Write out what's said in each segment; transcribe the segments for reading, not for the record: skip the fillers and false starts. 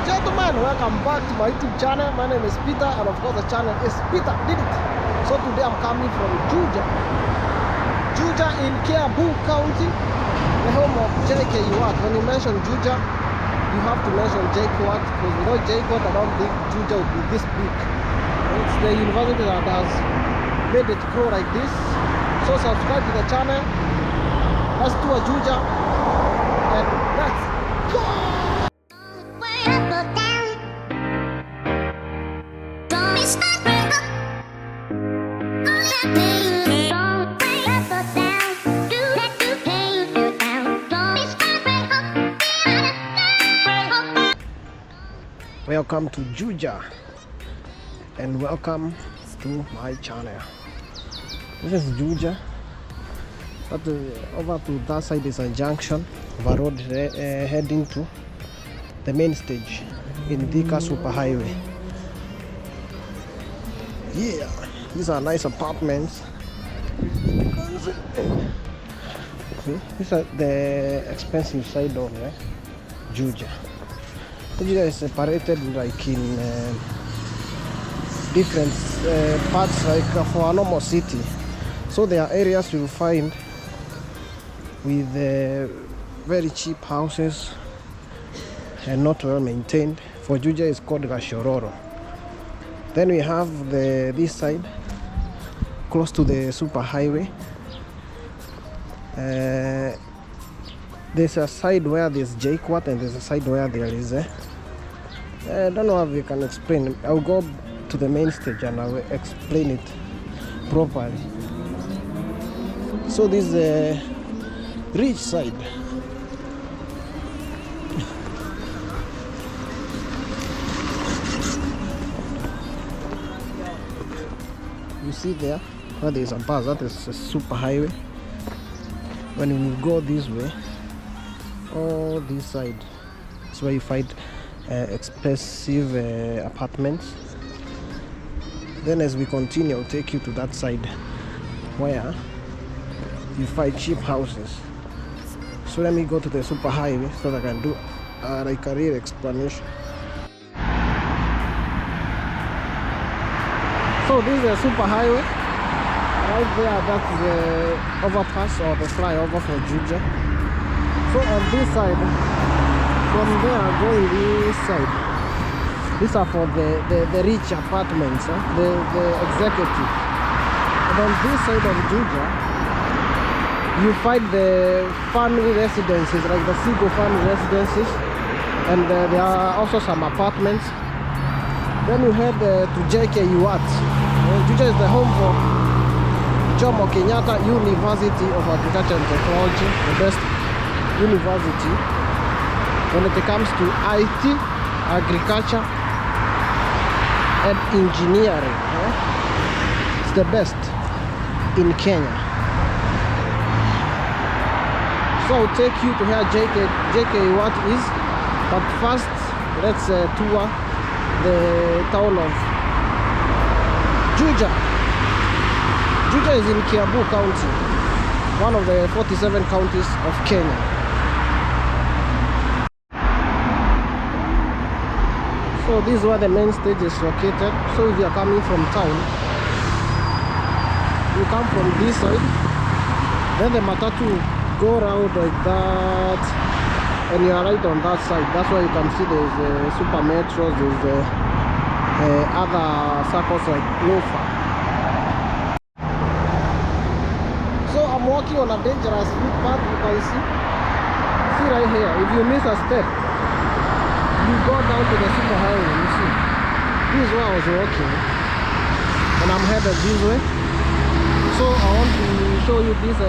and gentlemen, welcome back to my YouTube channel. My name is Peter, and of course the channel is Peter Did It. So today I'm coming from Juja in Kiambu County, the home of Jkuat. When you mention Juja, you have to mention Jkuat, because without Jkuat I don't think Juja would be this big. It's the university that has made it grow like this. So subscribe to the channel. Let's do a Juja and let's go! Welcome to Juja and welcome to my channel. This is Juja, but over to that side is a junction of a road heading to the main stage in Thika superhighway. Yeah, these are nice apartments. See, these are the expensive side of Juja. Juja is separated like in different parts, like for a normal city. So there are areas you will find with very cheap houses and not well maintained. For Juja is called Gashororo. Then we have this side close to the superhighway. There's a side where there's Jkuat and there's a side where there is I don't know how we can explain. I'll go to the main stage and I will explain it properly. So this is the rich side. You see there where there is a bus, that is a super highway. When you go this way, all this side is where you find expensive apartments. Then as we continue, I'll take you to that side where you find cheap houses. So let me go to the superhighway so that I can do like a real explanation. So this is a superhighway. Right there, that's the overpass or the flyover for Juja. So on this side, from there going this side, these are for the rich apartments, the executive. And on this side of Juja, you find the family residences, like the single family residences, and there are also some apartments. Then you head to Jkuat. Juja is the home for Jomo, Kenyatta University of Agriculture and Technology, the best university when it comes to IT, agriculture and engineering. It's the best in Kenya. So I'll take you to where Jkuat is, but first let's tour the town of Juja. Juja is in Kiambu County, one of the 47 counties of Kenya. So this is where the main stage is located. So if you are coming from town, you come from this side, then the matatu go around like that, and you are right on that side. That's why you can see there's super metros, there's other circles like Lofa. I'm walking on a dangerous footpath. You can see right here, if you miss a step you go down to the superhighway. You see, this is where I was walking and I'm headed this way. So I want to show you this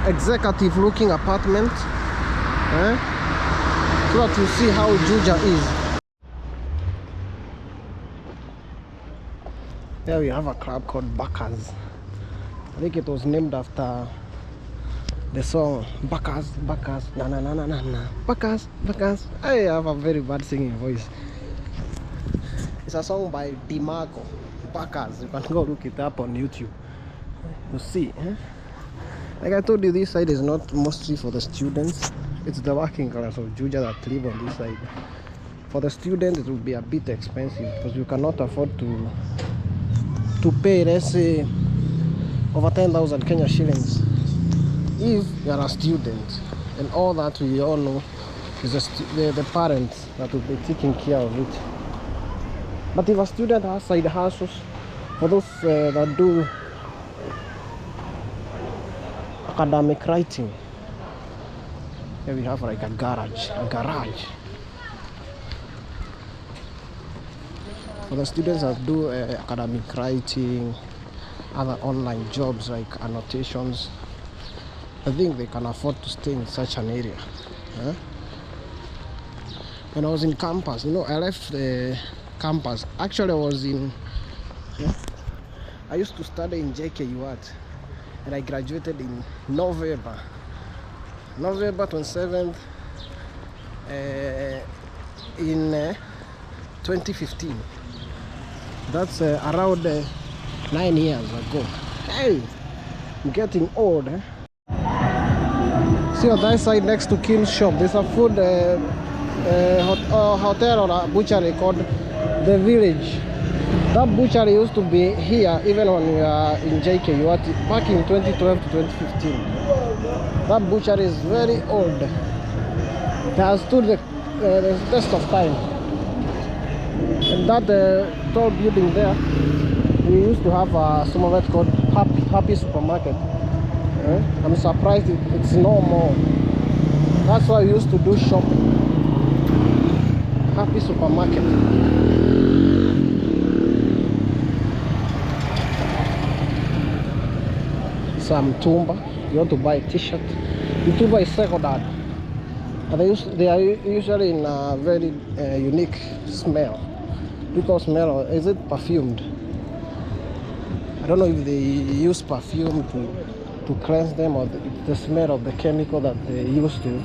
executive looking apartment, so that you see how Juja is. There we have a club called Bakas. I think it was named after the song Bakas, Bakas, na na na na na na, Bakas, Bakas. I have a very bad singing voice. It's a song by Dimaco, Bakas. You can go look it up on YouTube. You see, like I told you, this side is not mostly for the students. It's the working class of Juja that live on this side. For the student, it will be a bit expensive because you cannot afford to pay, let's say, over 10,000 Kenya shillings if you are a student. And all that we all know is the parents that will be taking care of it. But if a student has side hustles, for those that do academic writing, here we have like a garage. For the students that do academic writing, other online jobs like annotations, I think they can afford to stay in such an area. When I was in campus, I left the campus. Actually, I used to study in Jkuat, and I graduated in November 27th in 2015. That's around 9 years ago. Hey, I'm getting old. See on that side next to Kim's shop, there's a food hotel or a butchery called The Village. That butchery used to be here even when we were in JK back in 2012 to 2015. That butchery is very old. It has stood the test of time. And that tall building there, we used to have some of it called Happy Supermarket. I'm surprised it's no more. That's why we used to do shopping. Happy Supermarket. Some Tumba. You want to buy a t-shirt. The Tumba is second hand. And they are usually in a very unique smell. Because smell, is it perfumed? I don't know if they use perfume to cleanse them, or the smell of the chemical that they use to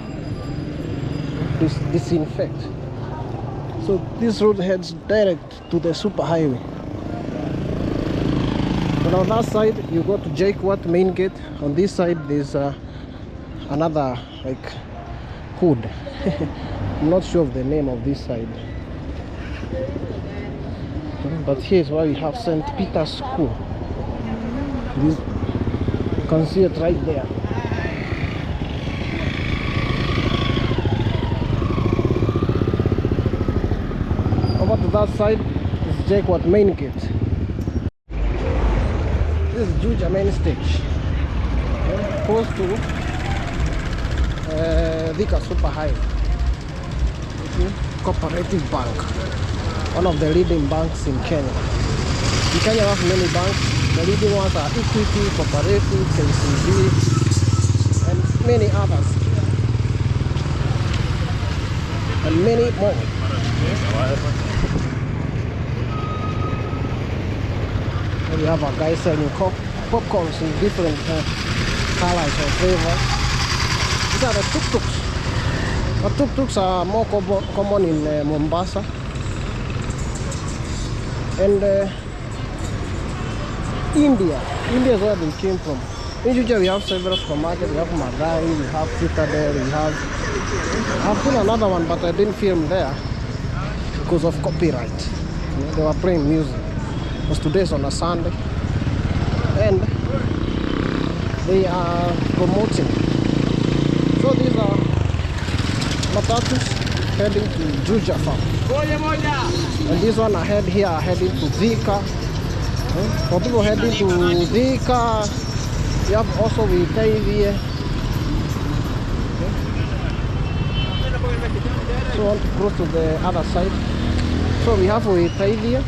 disinfect. So this road heads direct to the superhighway. And on that side you go to Jkuat main gate. On this side there's another like hood. I'm not sure of the name of this side, but here's why we have St. Peter's School. You can see it right there. Over to that side is Jkuat main gate. This is Juja main stage, close to Thika superhighway. Cooperative Bank, one of the leading banks in Kenya. In Kenya we have many banks. The leading ones are Equity, Cooperative, KCB, and many others, and many more. And we have a guy selling popcorns in different colors or flavors. These are the tuk-tuks. The tuk-tuks are more common in Mombasa. And India is where they came from. In Juja we have several supermarkets. We have Madai, we have Citadel, I've seen another one, but I didn't film there because of copyright. They were playing music. Because today is on a Sunday, and they are promoting. So these are matatus heading to Juja farm. And this one ahead here are heading to Thika. For people heading to Thika, we have also Witavia. So I want to cross to the other side. So we have Witavia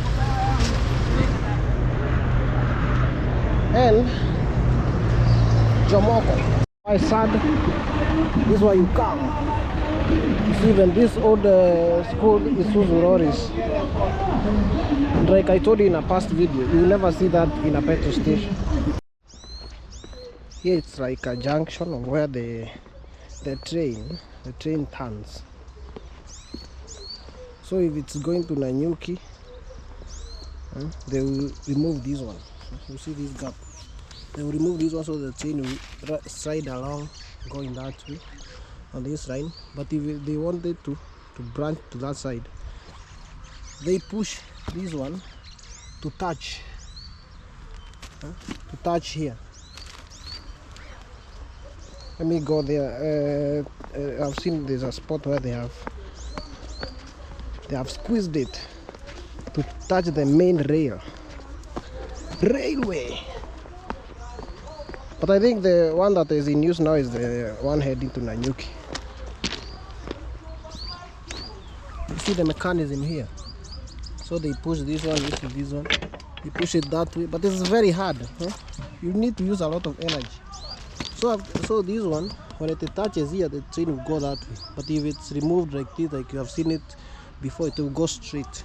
and Jomo. I said this is where you come. Even this old school is Suzuroris. Like I told you in a past video, you will never see that in a petrol station. Here it's like a junction where the train turns. So if it's going to Nanyuki, they will remove this one. You see this gap. They will remove this one so the train will stride along, going that way on this line. But if they wanted to branch to that side, they push this one to touch, here. Let me go there. I've seen there's a spot where they have squeezed it to touch the main railway. But I think the one that is in use now is the one heading to Nanyuki. You see the mechanism here. So they push this one, this one. You push it that way, but it's very hard. You need to use a lot of energy. So this one, when it touches here, the train will go that way. But if it's removed like this, like you have seen it before, it will go straight.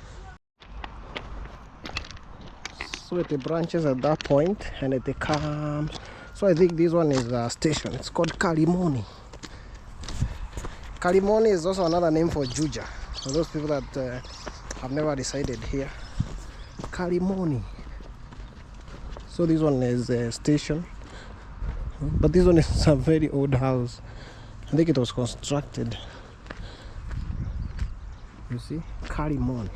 So it branches at that point and it comes. So I think this one is a station. It's called Kalimoni. Kalimoni is also another name for Juja. For those people that have never resided here. Kalimoni. So this one is a station. But this one is a very old house. I think it was constructed. You see? Kalimoni.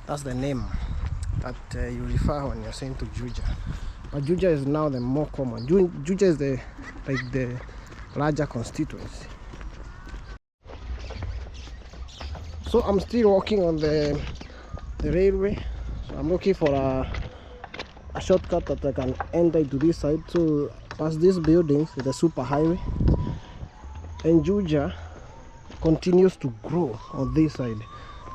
That's the name that you refer when you're saying to Juja. But Juja is now the more common. Juja is the larger constituency. So I'm still walking on the railway. So I'm looking for a shortcut that I can enter into this side. So past these buildings, the superhighway. And Juja continues to grow on this side.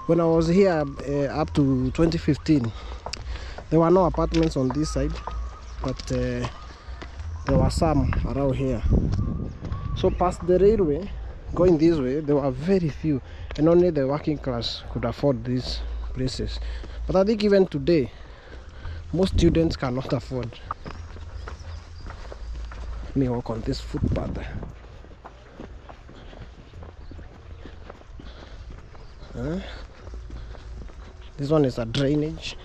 When I was here up to 2015, there were no apartments on this side, but there were some around here. So past the railway, going this way, there were very few, and only the working class could afford these places. But I think even today, most students cannot afford. Let me walk on this footpath. This one is a drainage.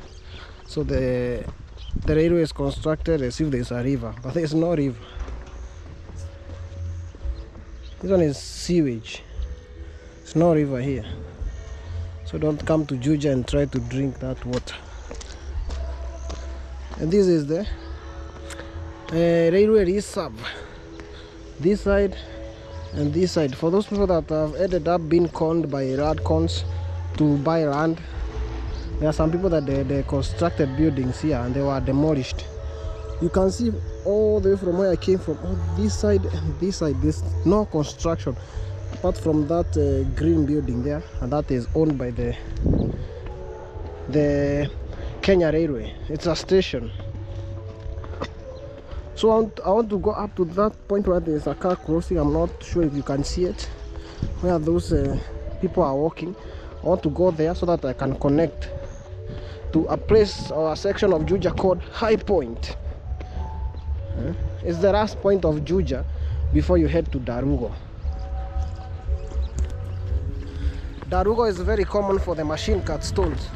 So the railway is constructed as if there's a river, but there's no river. This one is sewage. There's no river here. So don't come to Juja and try to drink that water. And this is the railway reserve. This side and this side. For those people that have ended up being conned by radcons to buy land, there are some people that they constructed buildings here and they were demolished. You can see all the way from where I came from, this side and this side, there's no construction apart from that green building there, and that is owned by the Kenya Railway. It's a station. So I want to go up to that point where there's a car crossing. I'm not sure if you can see it, where those people are walking. I want to go there so that I can connect to a place or a section of Juja called High Point. It's the last point of Juja before you head to Darugo. Darugo is very common for the machine cut stones.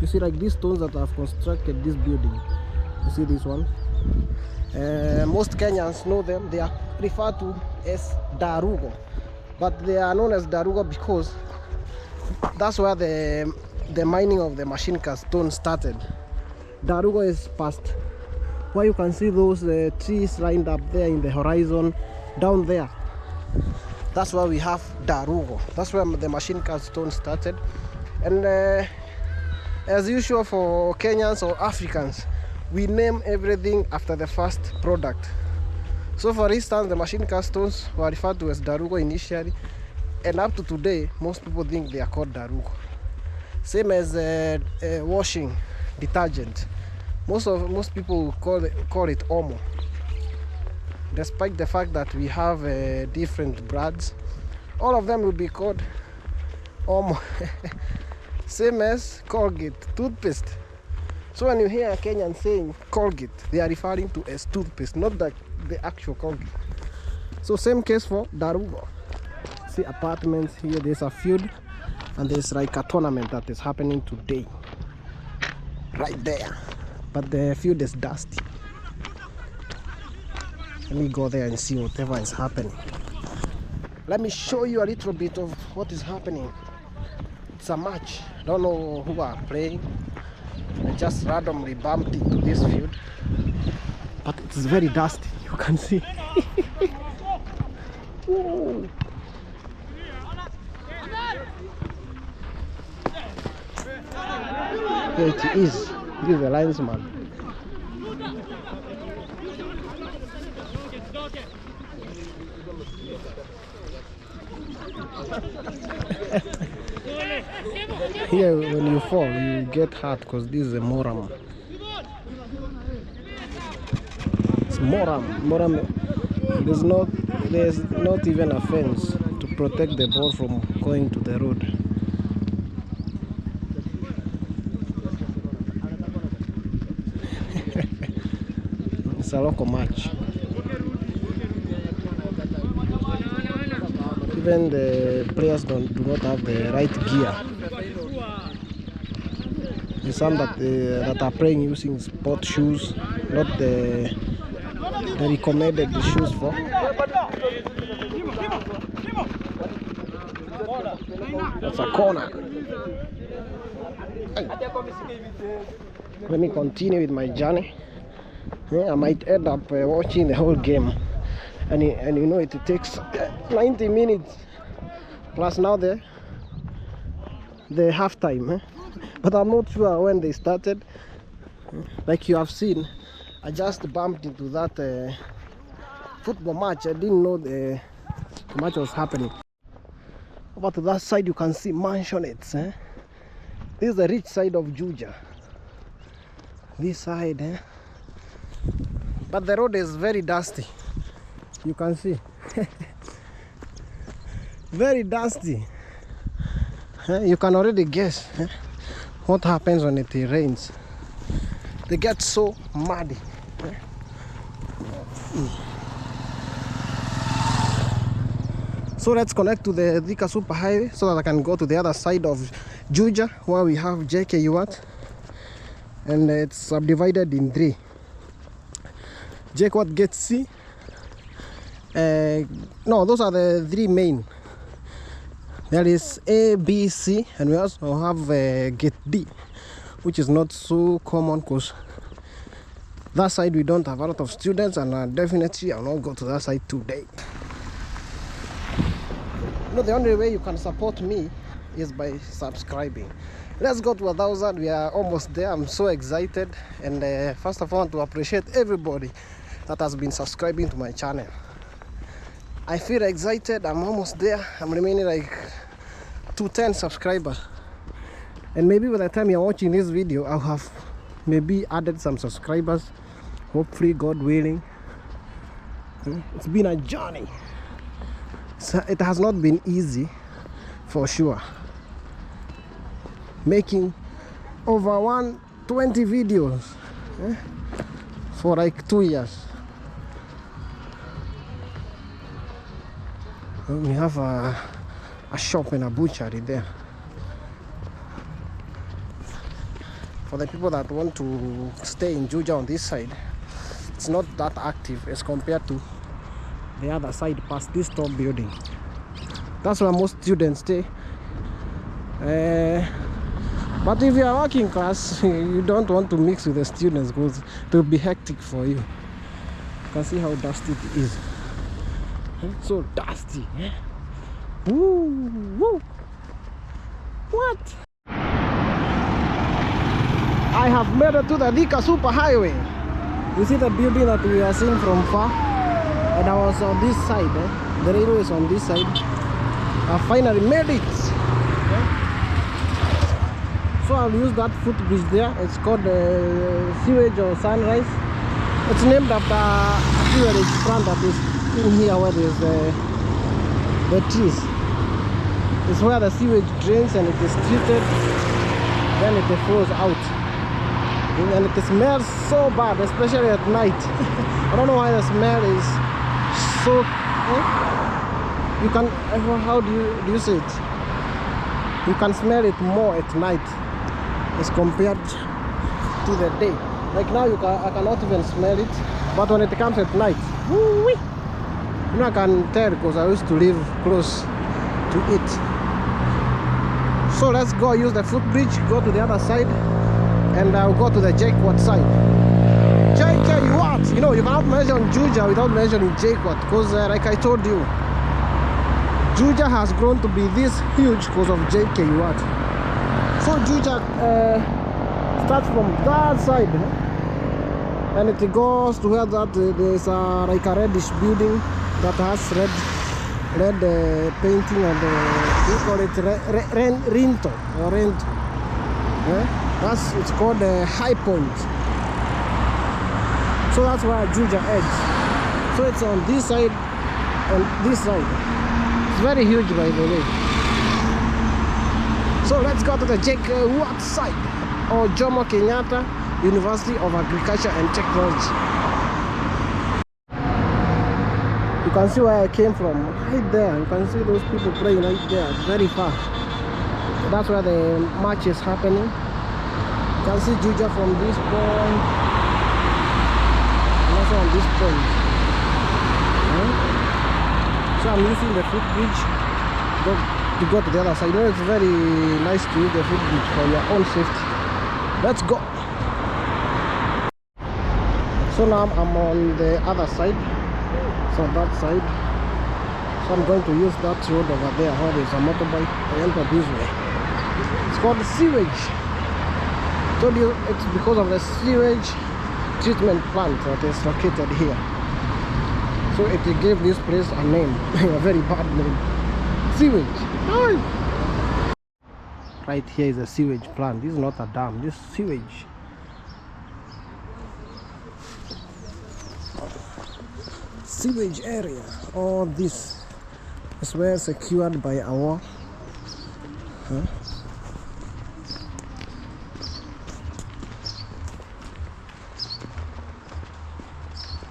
You see, like these stones that have constructed this building. You see this one? Most Kenyans know them. They are referred to as Darugo, but they are known as Darugo because that's where the mining of the machine cut stone started. Darugo is past where you can see those trees lined up there in the horizon down there. That's where we have Darugo. That's where the machine cut stone started. And as usual for Kenyans or Africans, we name everything after the first product. So for instance, the machine cut stones were referred to as Darugo initially, and up to today most people think they are called Darugo. Same as washing detergent. Most people call it Omo, despite the fact that we have different brands. All of them will be called Omo. Same as Colgate toothpaste. So when you hear a Kenyan saying Colgate, they are referring to as toothpaste, not the actual Colgate. So same case for Darugo. See apartments here, there's a field and there's like a tournament that is happening today right there, but the field is dusty. Let me go there and see whatever is happening. Let me show you a little bit of what is happening. it's a match. Don't know who are playing. I just randomly bumped into this field, but it's very dusty. You can see. Whoa. There it is. This is the linesman. Here, when you fall, you get hurt because this is a moram. It's moram. Moram. There's not even a fence to protect the ball from going to the road. It's a local match. Even the players do not have the right gear. There's some that are playing using sport shoes, not the recommended shoes for. That's a corner. Let me continue with my journey. Yeah, I might end up watching the whole game, and you know it takes 90 minutes plus now the halftime. But I'm not sure when they started. Like you have seen, I just bumped into that football match. I didn't know the match was happening. Over to that side you can see mansionettes. This is the rich side of Juja. This side, but the road is very dusty. You can see. Very dusty. You can already guess what happens when it rains. They get so muddy. So let's connect to the Thika superhighway so that I can go to the other side of Juja where we have Jkuat, and it's subdivided in 3. Jkuat gate C. No, those are the 3 main. There is A, B, C, and we also have gate D, which is not so common because that side we don't have a lot of students, and definitely I'll not go to that side today. You know, the only way you can support me is by subscribing. Let's go to 1,000. We are almost there. I'm so excited, and first of all I want to appreciate everybody that has been subscribing to my channel. I feel excited. I'm almost there. I'm remaining like 210 subscribers, and maybe by the time you're watching this video I'll have maybe added some subscribers, hopefully, God willing. It's been a journey. So it has not been easy for sure, making over 120 videos for like 2 years. We have a shop and a butchery there. For the people that want to stay in Juja on this side, it's not that active as compared to the other side past this top building. That's where most students stay. But if you are working class, you don't want to mix with the students because it will be hectic for you. You can see how dusty it is. So dusty. Woo, woo. What? I have made it to the Thika superhighway. You see the building that we are seeing from far, and I was on this side. The railway is on this side. I finally made it. So I'll use that footbridge there. It's called Sewage or Sunrise. It's named after a sewage plant that is in here where there's the trees. It's where the sewage drains and it is treated, then it flows out. And it smells so bad, especially at night. I don't know why the smell is so... You can... How do you say it? You can smell it more at night as compared to the day. Like now I cannot even smell it, but when it comes at night, woo-wee, you know, I can tell because I used to live close to it. So let's go use the footbridge, go to the other side, and I'll go to the Jkuat side. Jkuat, you know, you cannot mention Juja without mentioning Jkuat, because like I told you, Juja has grown to be this huge because of Jkuat. So Juja starts from that side, and it goes to where that there's like a reddish building that has red painting on the, we call it rento or rent. It's called the high point. So that's where Juja ends. So it's on this side and this side. It's very huge, by the way. So let's go to the Jkuat side, or Jomo Kenyatta University of Agriculture and Technology. You can see where I came from, right there. You can see those people playing right there, very far. So that's where the match is happening. You can see Juja from this point, and also on this point. So I'm using the footbridge to go to the other side. You know, it's very nice to use the footbridge for your own safety. Let's go. So now I'm on the other side. So that side. So I'm going to use that road over there where there's a motorbike. I enter this way. It's called the Sewage. I told you it's because of the sewage treatment plant that is located here. So it gave this place a name, a very bad name. Sewage. Right here is a sewage plant. This is not a dam, this is sewage. Sewage area. All this is well secured by a wall.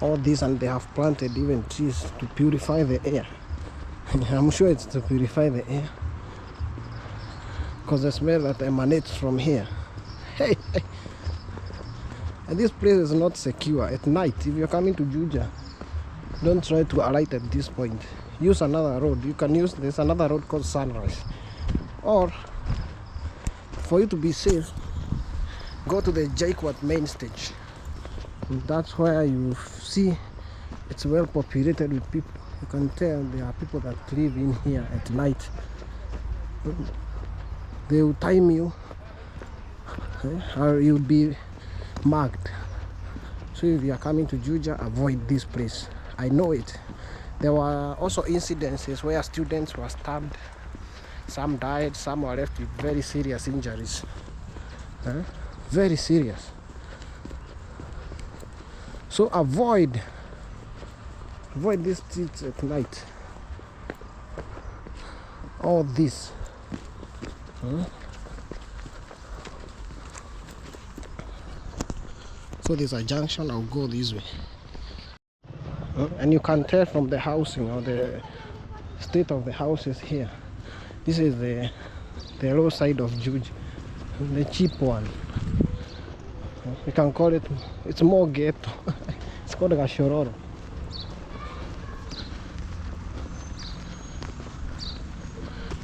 All this, and they have planted even trees to purify the air. I'm sure it's to purify the air, because the smell that emanates from here. Hey. And this place is not secure at night. If you're coming to Juja, don't try to alight at this point. Use another road. You can use, there's another road called Sunrise. Or for you to be safe, go to the Jkuat main stage. And that's where you see it's well populated with people. You can tell there are people that live in here at night. They will time you, or you'll be marked. So if you are coming to Juja, avoid this place. I know it. There were also incidences where students were stabbed. Some died, some were left with very serious injuries. Very serious. So avoid these streets at night. All this. So there's a junction. I'll go this way. And you can tell from the housing or the state of the houses here. This is the low side of Juja, the cheap one. We can call it, it's more ghetto. It's called a shororo.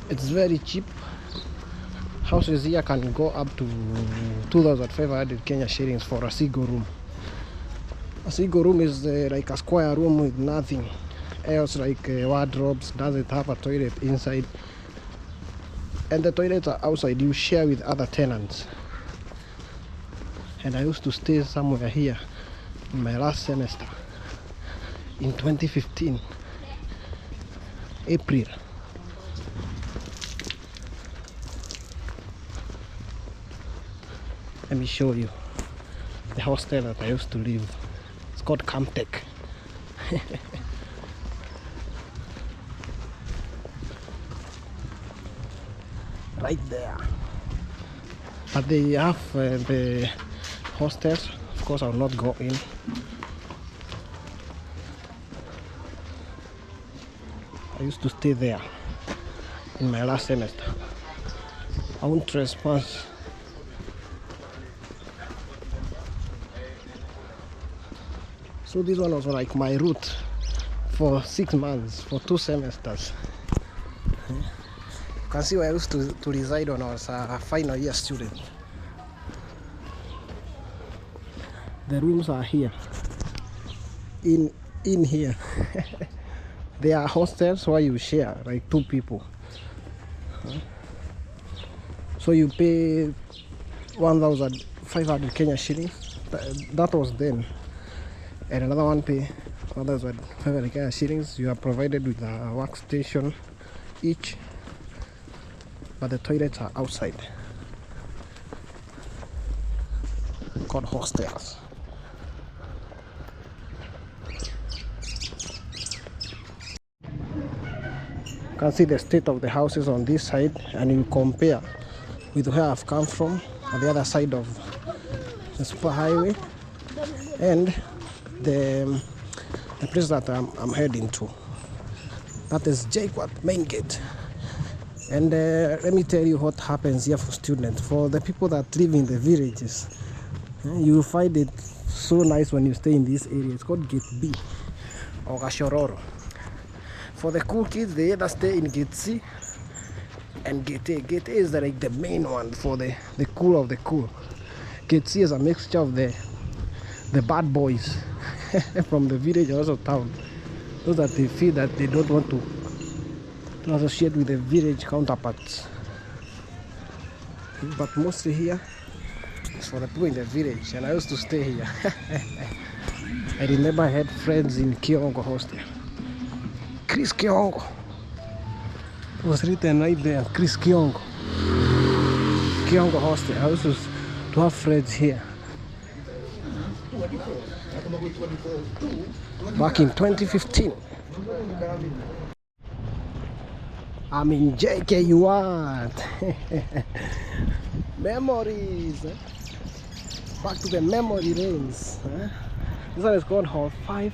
It's very cheap. Houses here can go up to 2,500 Kenya shillings for a single room. A single room is like a square room with nothing else, like wardrobes, doesn't have a toilet inside, and the toilets are outside. You share with other tenants. And I used to stay somewhere here in my last semester in 2015, April. Let me show you the hostel that I used to live. It's called Camtech. Right there. But they have the hostels. Of course, I will not go in. I used to stay there in my last semester. I won't trespass. So this one was like my route for 6 months, for 2 semesters. You can see where I used to reside when I was a final year student. The rooms are here. In here. They are hostels where you share like 2 people. So you pay 1,500 Kenya shillings. That was then. And another one pay 1,500 Kenya shillings. You are provided with a workstation each. But the toilets are outside. Called hostels. You can see the state of the houses on this side, and you compare with where I've come from on the other side of the superhighway and the place that I'm heading to. That is Jkuat main gate. And let me tell you what happens here for students. For the people that live in the villages, you will find it so nice when you stay in this area. It's called Gate B or Gashororo. For the cool kids, they either stay in Gate C and Gate A. Gate A is like the main one for the cool of the cool. Gate C is a mixture of the bad boys from the village and also town. Those that they feel that they don't want to associate with the village counterparts. But mostly here is for the people in the village, and I used to stay here. I remember I had friends in Kiambu Hostel. Chris Kiambu. It was written right there, Chris Kiambu. Kiambu Hostel. I used to have friends here. Back in 2015. I'm in Jkuat. Memories. Back to the memory lanes. This one is called Hall 5.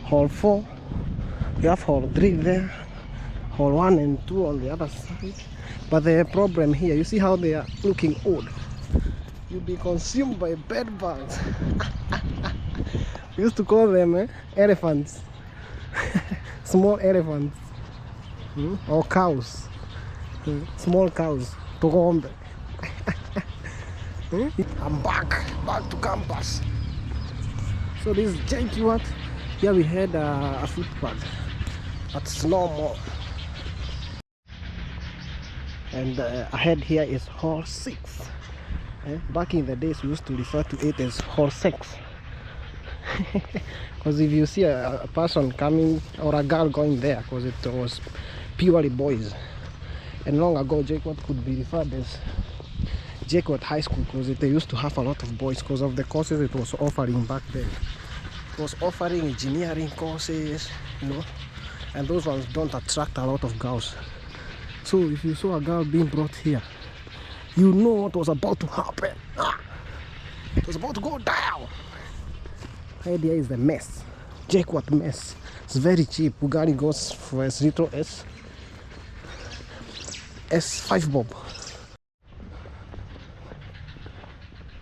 Hall 4. You have Hall 3 there. Hall 1 and 2 on the other side. But the problem here, you see how they are looking old. You'll be consumed by bed bugs. We used to call them elephants. Small elephants. Or cows. Small cows. Togombe. I'm back to campus. So this is Jkuat. Here we had a footpath. That's normal. And ahead here is Hall 6. Back in the days we used to refer to it as Hall 6. Because if you see a person coming or a girl going there, because it was purely boys. And long ago Jkuat could be referred as Jkuat High School, because they used to have a lot of boys because of the courses it was offering back then. It was offering engineering courses, you know, and those ones don't attract a lot of girls. So if you saw a girl being brought here, you know what was about to happen. It was about to go down. The idea is the mess. Jkuat mess. It's very cheap. Bugatti goes for as little as S5 bob.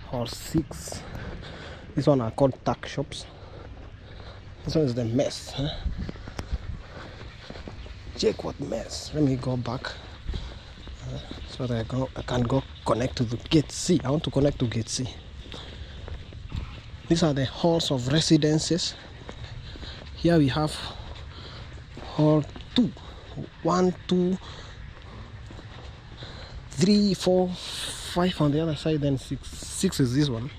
Hall 6. This one are called tuck shops. This one is the mess. Jkuat mess. Let me go back so that I can go connect to the Gate C. I want to connect to Gate C. These are the halls of residences. Here we have Hall 2. 1, 2, 3, 4, 5 on the other side, then 6. 6 is this one,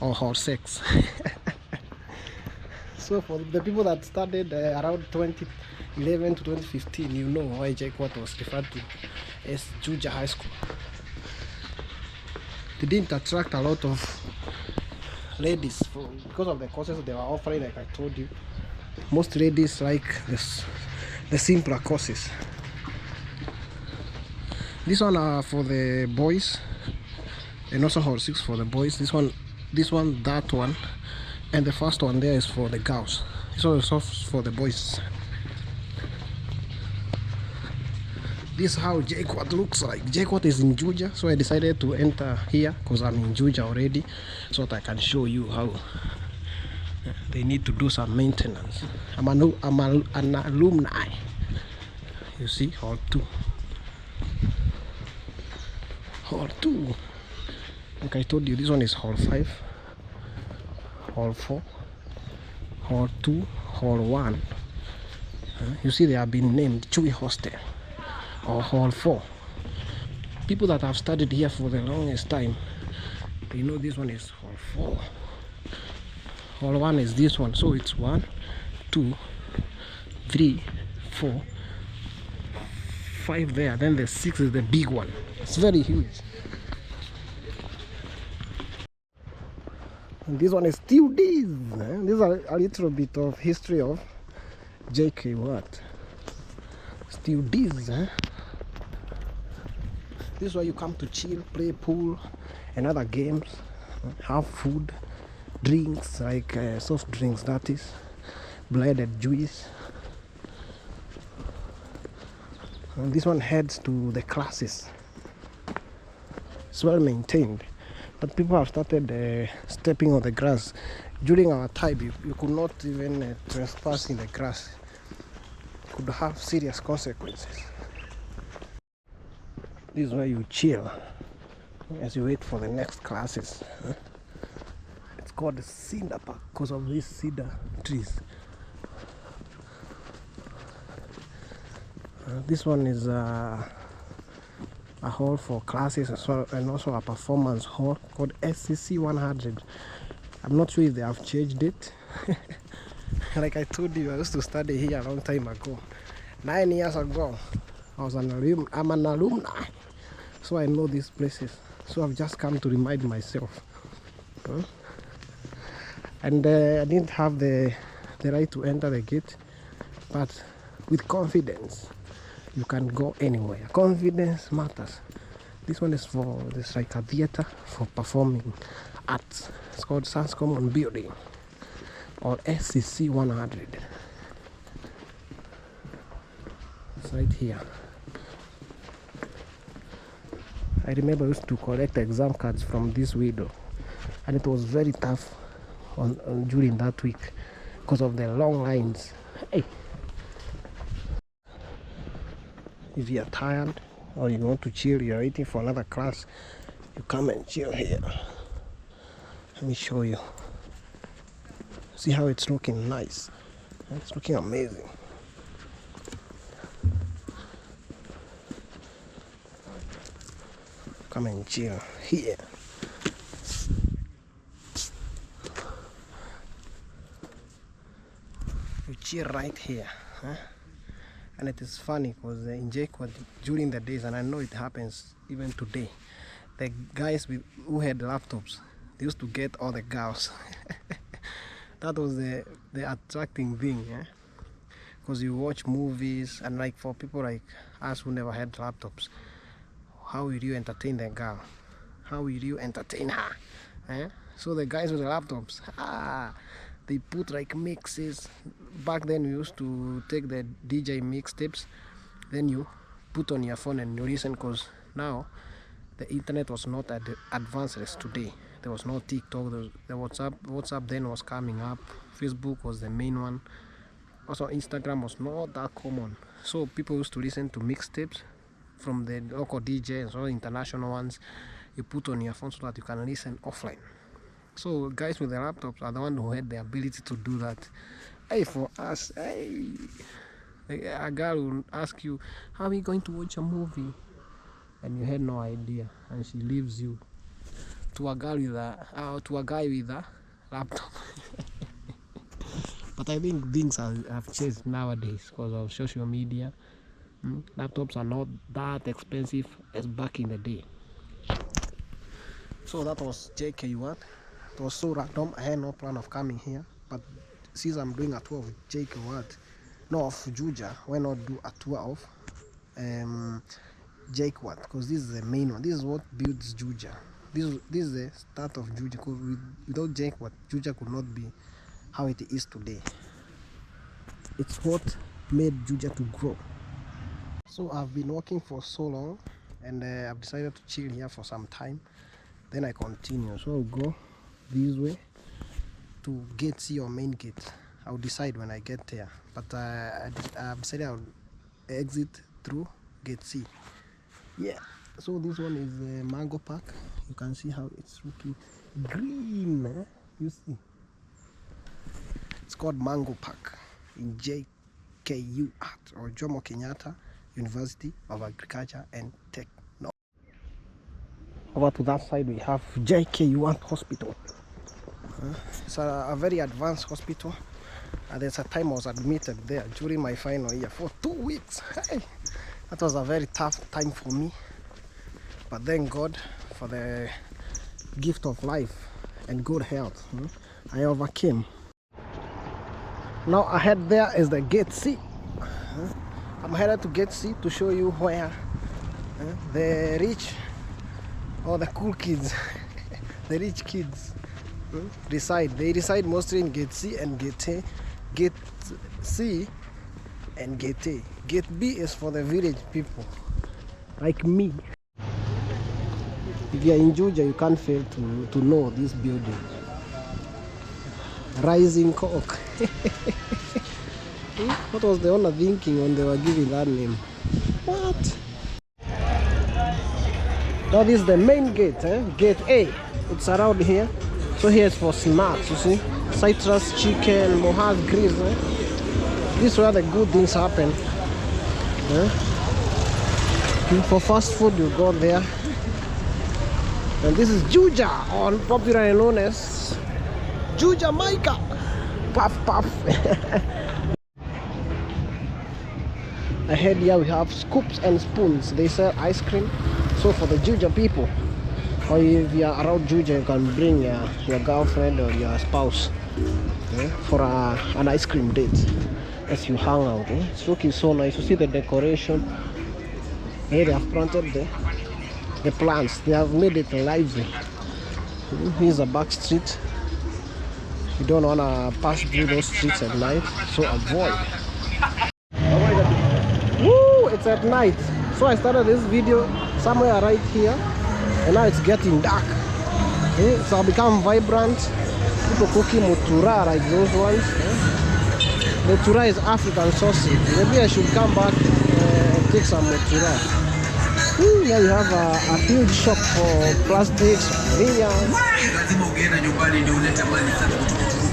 or Hall 6. So for the people that started around 2011 to 2015, you know why Jkuat was referred to as Juja High School. They didn't attract a lot of ladies because of the courses they were offering. Like I told you, most ladies like the simpler courses. This one are for the boys, and also Hall 6 for the boys. This one, that one, and the first one there is for the girls. This one is for the boys. This is how Jkuat looks like. Jkuat is in Juja, so I decided to enter here because I'm in Juja already, so that I can show you how they need to do some maintenance. I'm an alumni. You see, hall 2. Hall 2. Like I told you, this one is hall 5, hall 4, hall 2, hall 1. You see, they have been named Chui Hostel or hall 4. People that have studied here for the longest time, they know this one is hall 4. Hall 1 is this one, so it's 1, 2, 3, 4, 5 there. Then the 6 is the big one. It's very huge. And this one is still this. This is a little bit of history of Jkuat. Still this. This is where you come to chill, play pool and other games, have food, drinks like soft drinks, that is, blended juice. And this one heads to the classes. It's well maintained, but people have started stepping on the grass. During our time, you could not even trespass in the grass. It could have serious consequences. This is where you chill as you wait for the next classes. It's called the Cinder Park because of these cedar trees. This one is a hall for classes as well, and also a performance hall called SCC 100. I'm not sure if they have changed it. Like I told you, I used to study here a long time ago. 9 years ago, I'm an alumni, so I know these places. So I've just come to remind myself. And I didn't have the right to enter the gate, but with confidence, you can go anywhere. Confidence matters. This one is for this, like a theater for performing arts. It's called Sans Common Building or SCC 100. It's right here. I remember I used to collect exam cards from this window, and it was very tough during that week because of the long lines. Hey. If you're tired or you want to chill, you're waiting for another class, you come and chill here. Let me show you. See how it's looking nice. It's looking amazing. Come and chill here. You chill right here. And it is funny because in Jkuat during the days, and I know it happens even today, the guys who had laptops, they used to get all the girls. That was the attracting thing, because you watch movies, and like for people like us who never had laptops, how will you entertain the girl? How will you entertain her? So the guys with the laptops, they put like mixes. Back then we used to take the DJ mixtapes, then you put on your phone and you listen, because now the internet was not advanced as today. There was no TikTok, the WhatsApp then was coming up, Facebook was the main one, also Instagram was not that common. So people used to listen to mixtapes from the local DJs or international ones. You put on your phone so that you can listen offline. So guys with the laptops are the one who had the ability to do that. Hey, for us, hey, a girl will ask you, how are we going to watch a movie? And you had no idea, and she leaves you to a girl with to a guy with a laptop. But I think things have changed nowadays because of social media. Laptops are not that expensive as back in the day. So that was Jkuat. It was so random. I had no plan of coming here, but since I'm doing a tour of Jkuat, no, of Juja, why not do a tour of Jkuat? Because this is the main one. This is what builds Juja. This is the start of Juja. Because without Jkuat, Juja could not be how it is today. It's what made Juja to grow. So I've been working for so long, and I've decided to chill here for some time. Then I continue. So I'll go this way to gate C or main gate. I'll decide when I get there. But I've decided I'll exit through Gate C. Yeah, so this one is a mango park. You can see how it's looking green, you see. It's called Mango Park in Jkuat or Jomo Kenyatta University of Agriculture and Technology. Over to that side we have Jkuat Hospital. It's a very advanced hospital. There's a time I was admitted there during my final year for 2 weeks. Hey, that was a very tough time for me. But thank God for the gift of life and good health. I overcame. Now ahead there is the Gate C. I'm headed to Gate C to show you where the rich or the cool kids, the rich kids reside. They reside mostly in Gate C and Gate A. Gate C and Gate A. Gate B is for the village people, like me. If you are in Juja, you can't fail to know this building. Rising Coke. What was the owner thinking when they were giving that name? What? Now this is the main gate, Gate A. It's around here. So here it's for snacks, you see. Citrus, chicken, mohas, grills. This is where the good things happen. For fast food, you go there. And this is Juja, or popularly known as Jujamaica. Puff, puff. Ahead here we have scoops and spoons. They sell ice cream. So for the Juja people, or if you are around Juja, you can bring your girlfriend or your spouse for an ice cream date as you hang out. It's looking so nice. You see the decoration. Here they have planted the plants. They have made it lively. Here's a back street. You don't want to pass through those streets at night, so avoid. Woo! It's at night. So I started this video somewhere right here, and now it's getting dark. So I'll become vibrant. People cooking mutura like those ones. Mutura is African sausage. Maybe I should come back and take some mutura. Here you have a huge shop for plastics, vineyards.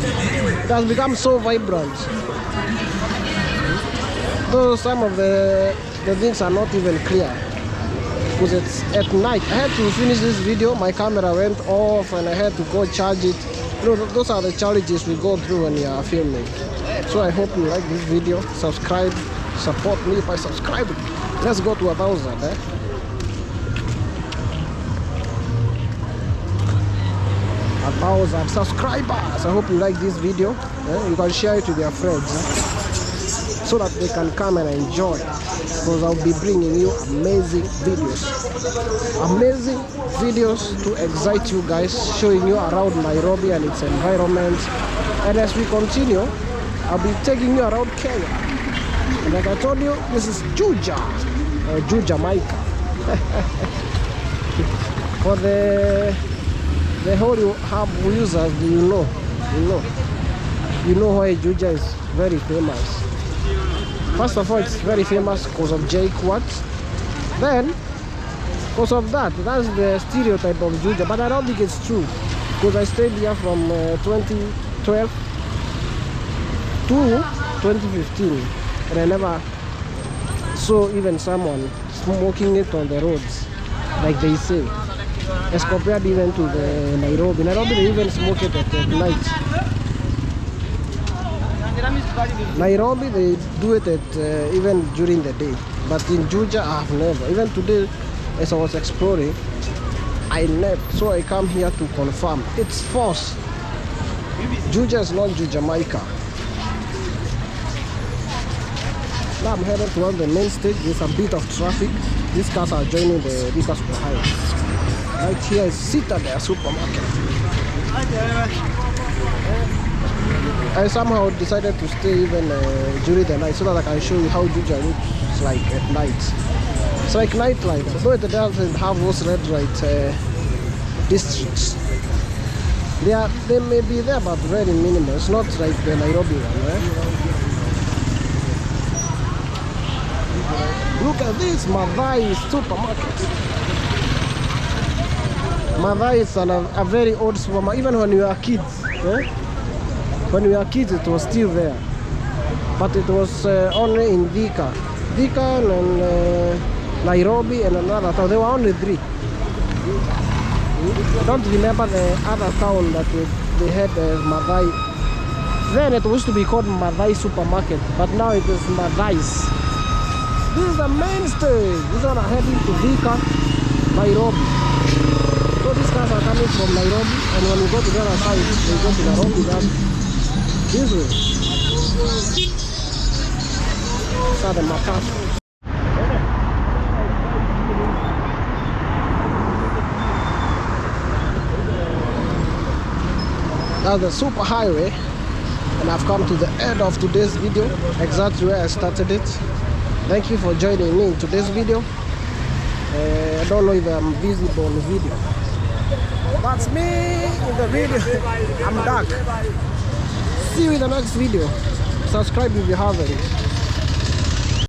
It has become so vibrant. Though some of the things are not even clear because it's at night. I had to finish this video. My camera went off and I had to go charge it. You know, those are the challenges we go through when you are filming. So I hope you like this video. Subscribe, support me by subscribing. Let's go to 1,000. 1,000 subscribers. I hope you like this video. You can share it with your friends so that they can come and enjoy, because I'll be bringing you amazing videos to excite you guys, showing you around Nairobi and its environment. And as we continue, I'll be taking you around Kenya. And like I told you, this is Juja or Jujamaica. For the whole hub users, you know why Juja is very famous. First of all, it's very famous because of Jkuat. Then, because of that's the stereotype of Juja. But I don't think it's true, because I stayed here from 2012 to 2015, and I never saw even someone smoking it on the roads, like they say. As compared even to the Nairobi. Nairobi, they even smoke it at night. Nairobi, they do it at even during the day. But in Juja, I have never. Even today, as I was exploring, I never. So I come here to confirm. It's false. Juja is not Jujamaica. Now I'm headed towards the main stage. There's a bit of traffic. These cars are joining the bigger superhighway. Right here is Citadel supermarket. I somehow decided to stay even during the night so that I can show you how Juja looks like at night. It's like nightlife, though it doesn't have those red light districts. They may be there, but very minimal. It's not like the Nairobi one, right? Look at this, Madai supermarket. Madai is a very old supermarket. Even when we were kids, when we were kids, it was still there. But it was only in Thika and Nairobi and another town. There were only 3. I don't remember the other town that they had Madai. Then it used to be called Madai Supermarket, but now it is Madai's. This is the mainstay. This one are heading to Thika, Nairobi. So these cars are coming from Nairobi, and when we go to the other side, they go to Nairobi. Then this way. These are the matatu. Now the superhighway, and I've come to the end of today's video, exactly where I started it. Thank you for joining me in today's video. I don't know if I'm visible on the video. That's me in the video. I'm dark. See you in the next video. Subscribe if you haven't.